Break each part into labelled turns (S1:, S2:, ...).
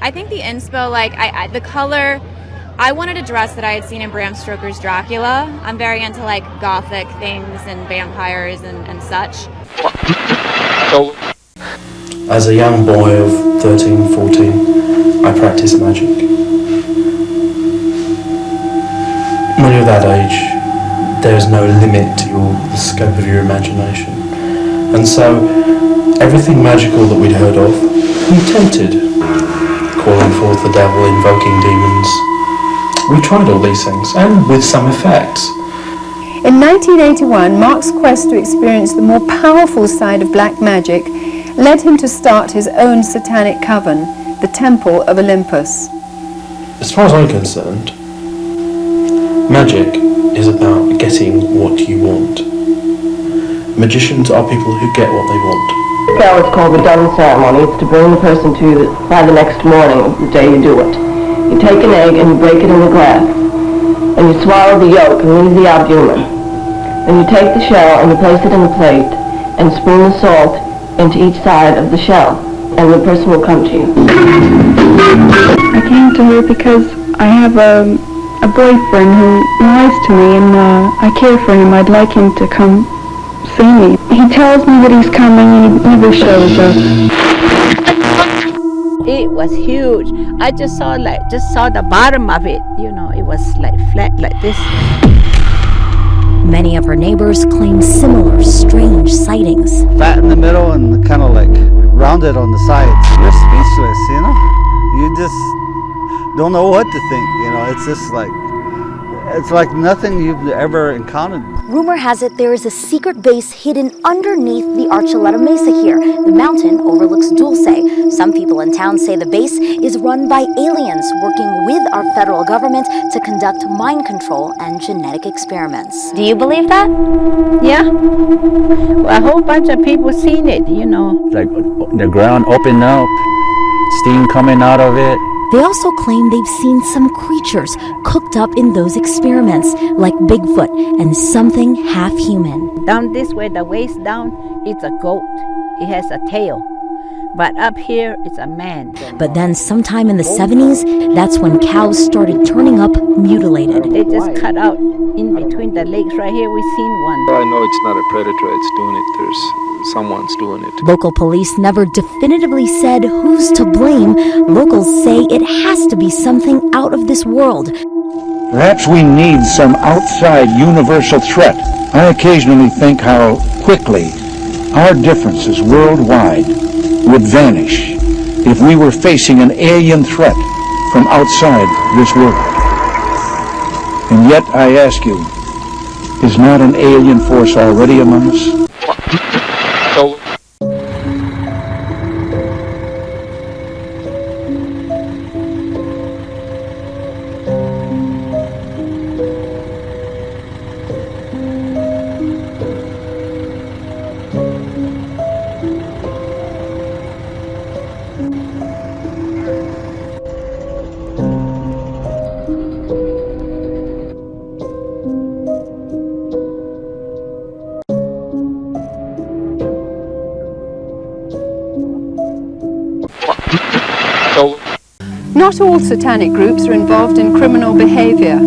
S1: I think the inspo, like, the color, I wanted a dress that I had seen in Bram Stoker's Dracula. I'm very into, like, gothic things and vampires and such.
S2: As a young boy of 13, 14, I practiced magic. When you're that age, there's no limit to the scope of your imagination. And so, everything magical that we'd heard of, we tempted. Calling forth the devil, invoking demons. We tried all these things, and with some effects.
S3: In 1981, Mark's quest to experience the more powerful side of black magic led him to start his own satanic coven, the Temple of Olympus.
S2: As far as I'm concerned, magic is about getting what you want. Magicians are people who get what they want.
S4: It's called the done ceremony. It's to bring the person to you by the next morning, the day you do it. You take an egg and you break it in a glass, and you swallow the yolk and leave the albumin. Then you take the shell and you place it in a plate and spoon the salt into each side of the shell, and the person will come to you.
S5: I came to her because I have a boyfriend who lies to me, and I care for him. I'd like him to come see me. He tells me that he's coming and he never shows up.
S6: It was huge. I just saw the bottom of it. You know, it was like flat like this.
S7: Many of her neighbors claim similar strange sightings.
S8: Fat in the middle and kind of like rounded on the sides. You're speechless, you know? You just don't know what to think, you know? It's just like, it's like nothing you've ever encountered.
S7: Rumor has it there is a secret base hidden underneath the Archuleta Mesa here. The mountain overlooks Dulce. Some people in town say the base is run by aliens working with our federal government to conduct mind control and genetic experiments.
S1: Do you believe that?
S6: Yeah. Well, a whole bunch of people seen it, you know.
S9: Like the ground open up, steam coming out of it.
S7: They also claim they've seen some creatures cooked up in those experiments, like Bigfoot and something half-human.
S6: Down this way, the waist down, it's a goat. It has a tail. But up here, it's a man.
S7: But then sometime in the 70s, that's when cows started turning up mutilated.
S6: They just cut out in between the legs right here. We've seen one.
S10: I know it's not a predator, it's doing it. Someone's doing it.
S7: Local police never definitively said who's to blame. Locals say it has to be something out of this world.
S11: Perhaps we need some outside universal threat. I occasionally think how quickly our differences worldwide would vanish if we were facing an alien threat from outside this world. And yet, I ask you, is not an alien force already among us?
S3: Not all satanic groups are involved in criminal behavior,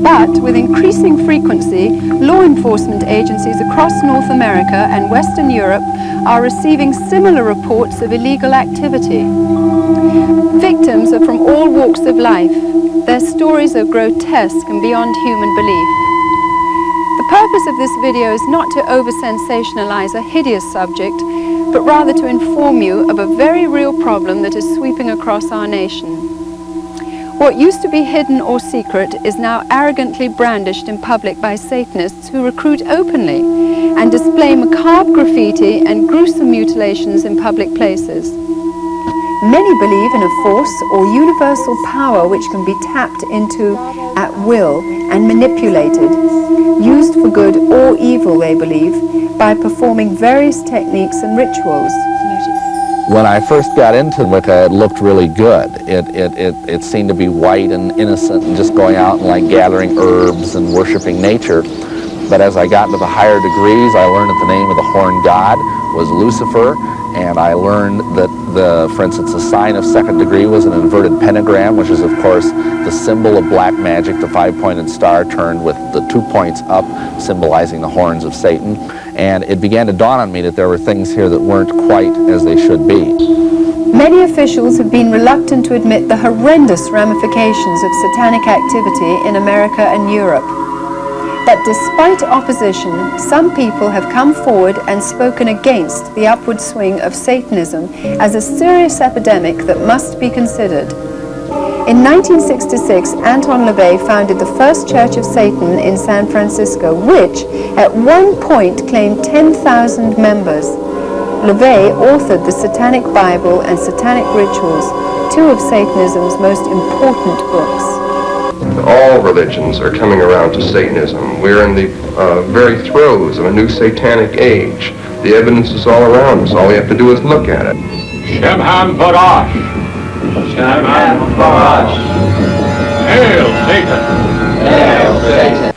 S3: but with increasing frequency, law enforcement agencies across North America and Western Europe are receiving similar reports of illegal activity. Victims are from all walks of life. Their stories are grotesque and beyond human belief. The purpose of this video is not to over-sensationalize a hideous subject, but rather to inform you of a very real problem that is sweeping across our nation. What used to be hidden or secret is now arrogantly brandished in public by Satanists who recruit openly and display macabre graffiti and gruesome mutilations in public places. Many believe in a force or universal power which can be tapped into at will and manipulated, used for good or evil, they believe, by performing various techniques and rituals.
S12: When I first got into Wicca, it looked really good. It seemed to be white and innocent and just going out and like gathering herbs and worshiping nature. But as I got into the higher degrees, I learned that the name of the Horned God was Lucifer, and I learned that, for instance, the sign of second degree was an inverted pentagram, which is, of course, the symbol of black magic, the five-pointed star turned with the 2 points up, symbolizing the horns of Satan. And it began to dawn on me that there were things here that weren't quite as they should be.
S3: Many officials have been reluctant to admit the horrendous ramifications of satanic activity in America and Europe. But despite opposition, some people have come forward and spoken against the upward swing of Satanism as a serious epidemic that must be considered. In 1966, Anton Levay founded the first Church of Satan in San Francisco, which at one point claimed 10,000 members. Levay authored the Satanic Bible and Satanic Rituals, two of Satanism's most important books.
S13: All religions are coming around to Satanism. We're in the very throes of a new satanic age. The evidence is all around us. All we have to do is look at it.
S14: Shemham Parash. Shemham Parash. Hail Satan. Hail Satan.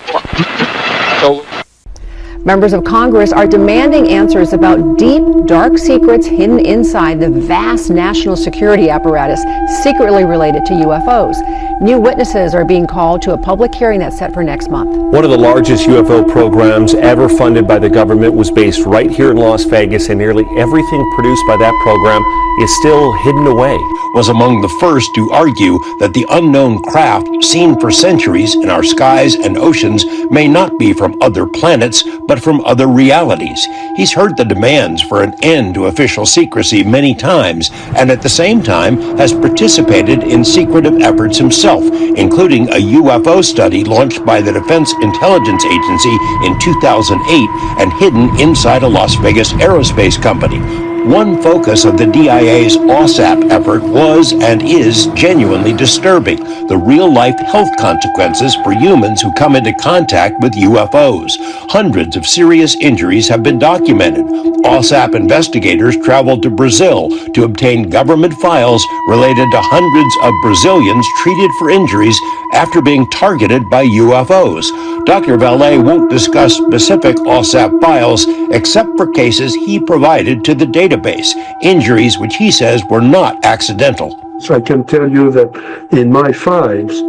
S15: Members of Congress are demanding answers about deep, dark secrets hidden inside the vast national security apparatus secretly related to UFOs. New witnesses are being called to a public hearing that's set for next month.
S16: One of the largest UFO programs ever funded by the government was based right here in Las Vegas, and nearly everything produced by that program is still hidden away.
S17: Was among the first to argue that the unknown craft seen for centuries in our skies and oceans may not be from other planets, but from other realities. He's heard the demands for an end to official secrecy many times, and at the same time has participated in secretive efforts himself, including a UFO study launched by the Defense Intelligence Agency in 2008 and hidden inside a Las Vegas aerospace company. One focus of the DIA's OSAP effort was and is genuinely disturbing: the real-life health consequences for humans who come into contact with UFOs. Hundreds of serious injuries have been documented. OSAP investigators traveled to Brazil to obtain government files related to hundreds of Brazilians treated for injuries after being targeted by UFOs. Dr. Valet won't discuss specific OSAP files except for cases he provided to the database, injuries which he says were not accidental.
S18: So I can tell you that in my files,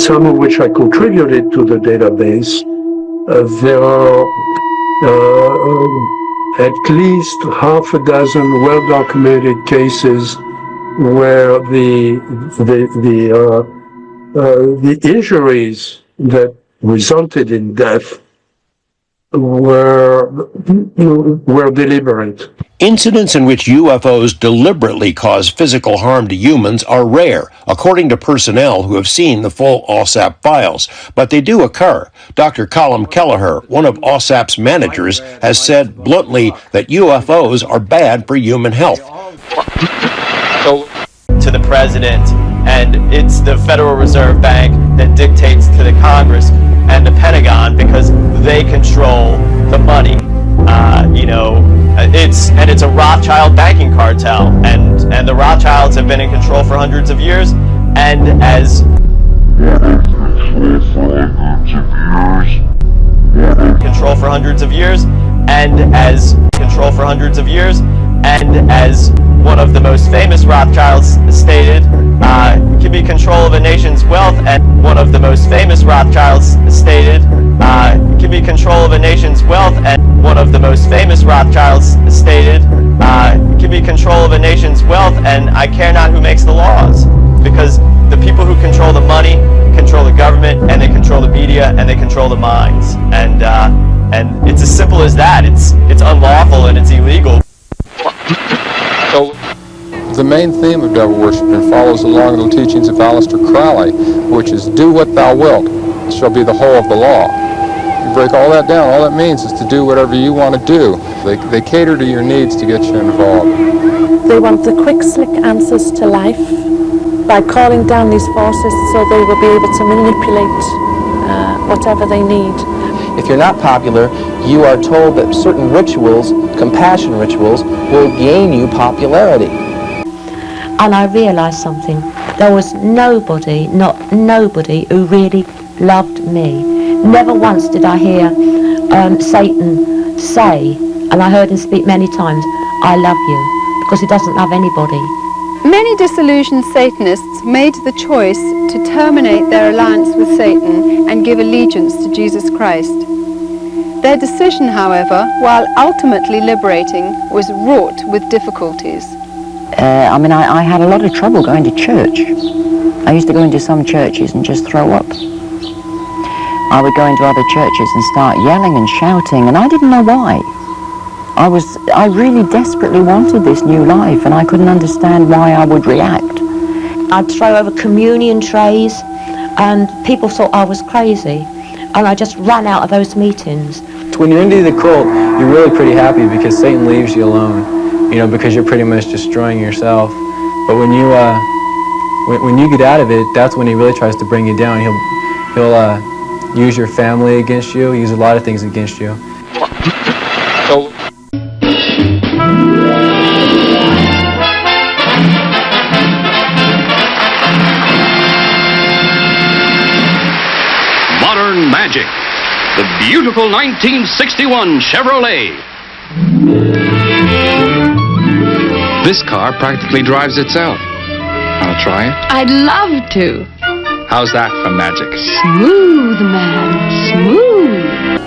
S18: some of which I contributed to the database, there are at least half a dozen well-documented cases where the injuries that resulted in death were deliberate.
S17: Incidents in which UFOs deliberately cause physical harm to humans are rare, according to personnel who have seen the full OSAP files, but they do occur. Dr. Colin Kelleher, one of OSAP's managers, has said bluntly that UFOs are bad for human health.
S19: To the president, and it's the Federal Reserve Bank that dictates to the Congress and the Pentagon because they control the money. It's a Rothschild banking cartel, and the Rothschilds have been in control for hundreds of years, and as control for hundreds of years, and as control for hundreds of years, and as one of the most famous Rothschilds stated, can be control of a nation's wealth, and one of the most famous Rothschilds stated, can be control of a nation's wealth, and one of the most famous Rothschilds stated, can be control of a nation's wealth, and I care not who makes the laws, because the people who control the money control the government, and they control the media, and they control the minds, and it's as simple as that. It's unlawful and it's illegal.
S10: So, the main theme of devil worship follows along the teachings of Aleister Crowley, which is do what thou wilt, it shall be the whole of the law. You break all that down, all that means is to do whatever you want to do. They cater to your needs to get you involved.
S20: They want the quick, slick answers to life by calling down these forces so they will be able to manipulate whatever they need.
S21: If you're not popular, you are told that certain rituals, compassion rituals, will gain you popularity.
S22: And I realised something. There was nobody, not nobody, who really loved me. Never once did I hear Satan say And I heard him speak many times, I love you, because he doesn't love anybody.
S3: Many disillusioned Satanists made the choice to terminate their alliance with Satan and give allegiance to Jesus Christ. Their decision, however, while ultimately liberating, was wrought with difficulties.
S2: I had a lot of trouble going to church. I used to go into some churches and just throw up. I would go into other churches and start yelling and shouting, and I didn't know why. I really desperately wanted this new life, and I couldn't understand why I would react.
S22: I'd throw over communion trays, and people thought I was crazy, and I just ran out of those meetings.
S4: When you're into the cult, you're really pretty happy because Satan leaves you alone, because you're pretty much destroying yourself. But when you get out of it, that's when he really tries to bring you down. He'll use your family against you, use a lot of things against you.
S10: So
S23: Modern Magic, the beautiful 1961 Chevrolet. This car practically drives itself. Wanna try it?
S24: I'd love to.
S23: How's that for magic?
S24: Smooth, man, smooth.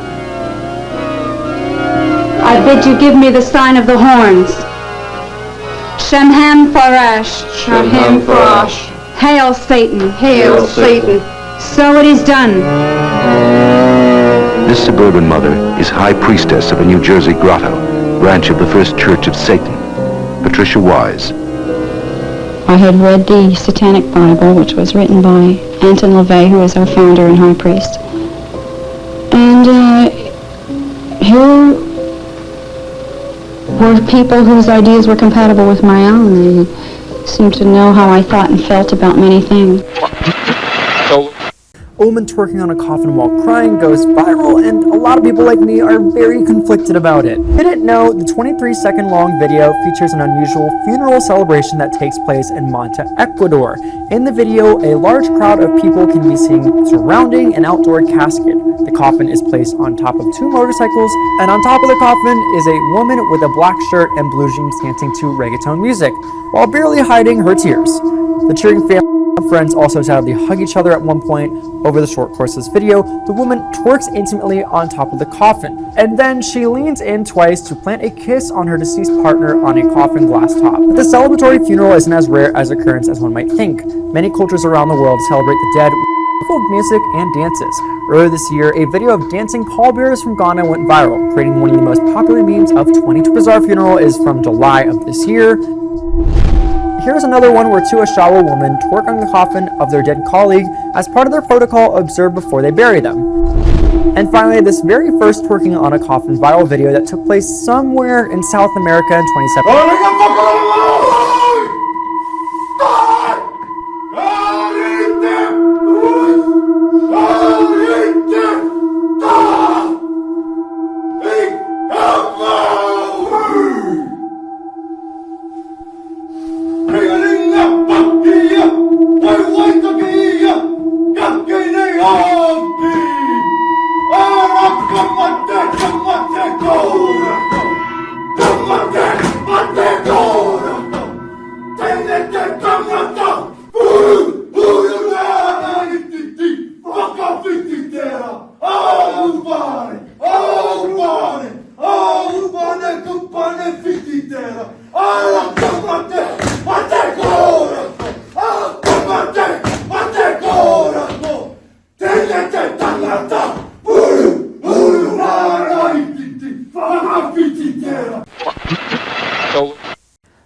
S25: I bid you give me the sign of the horns. Shemham Farash.
S26: Shemham Farash.
S25: Hail Satan.
S26: Hail Satan.
S25: So it is done.
S11: This suburban mother is High Priestess of a New Jersey grotto, branch of the First Church of Satan, Patricia Wise.
S5: I had read the Satanic Bible, which was written by Anton Levay, who is our founder and high priest. And here were people whose ideas were compatible with my own. They seemed to know how I thought and felt about many things.
S27: A woman twerking on a coffin while crying goes viral, and a lot of people like me are very conflicted about it. Didn't know the 23-second long video features an unusual funeral celebration that takes place in Manta, Ecuador. In the video, a large crowd of people can be seen surrounding an outdoor casket. The coffin is placed on top of two motorcycles, and on top of the coffin is a woman with a black shirt and blue jeans dancing to reggaeton music, while barely hiding her tears. The cheering family and friends also sadly hug each other at one point. Over the short course of this video, the woman twerks intimately on top of the coffin, and then she leans in twice to plant a kiss on her deceased partner on a coffin glass top. The celebratory funeral isn't as rare as occurrence as one might think. Many cultures around the world celebrate the dead with music and dances. Earlier this year, a video of dancing pallbearers from Ghana went viral, creating one of the most popular memes of 2020. Bizarre funeral is from July of this year. Here's another one where two Ashawa women twerk on the coffin of their dead colleague as part of their protocol observed before they bury them. And finally, this very first twerking on a coffin viral video that took place somewhere in South America in 2017.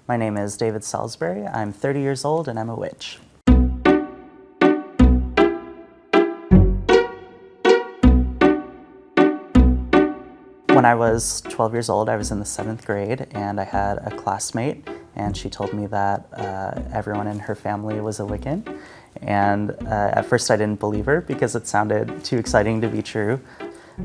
S28: My name is David Salisbury. I'm 30 years old and I'm a witch. When I was 12 years old, I was in the 7th grade and I had a classmate, and she told me that everyone in her family was a Wiccan. And at first I didn't believe her because it sounded too exciting to be true.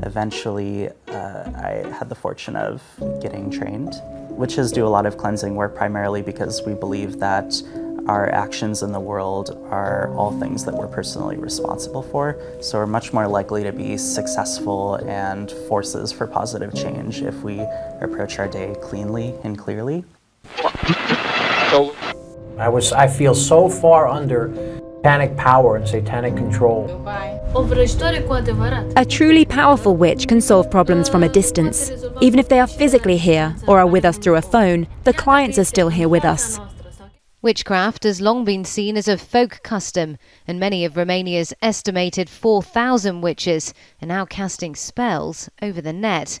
S28: Eventually, I had the fortune of getting trained. Witches do a lot of cleansing work primarily because we believe that our actions in the world are all things that we're personally responsible for, so we're much more likely to be successful and forces for positive change if we approach our day cleanly and clearly.
S1: I feel so far under satanic power and satanic control.
S6: A truly powerful witch can solve problems from a distance. Even if they are physically here or are with us through a phone, the clients are still here with us.
S7: Witchcraft has long been seen as a folk custom, and many of Romania's estimated 4,000 witches are now casting spells over the net.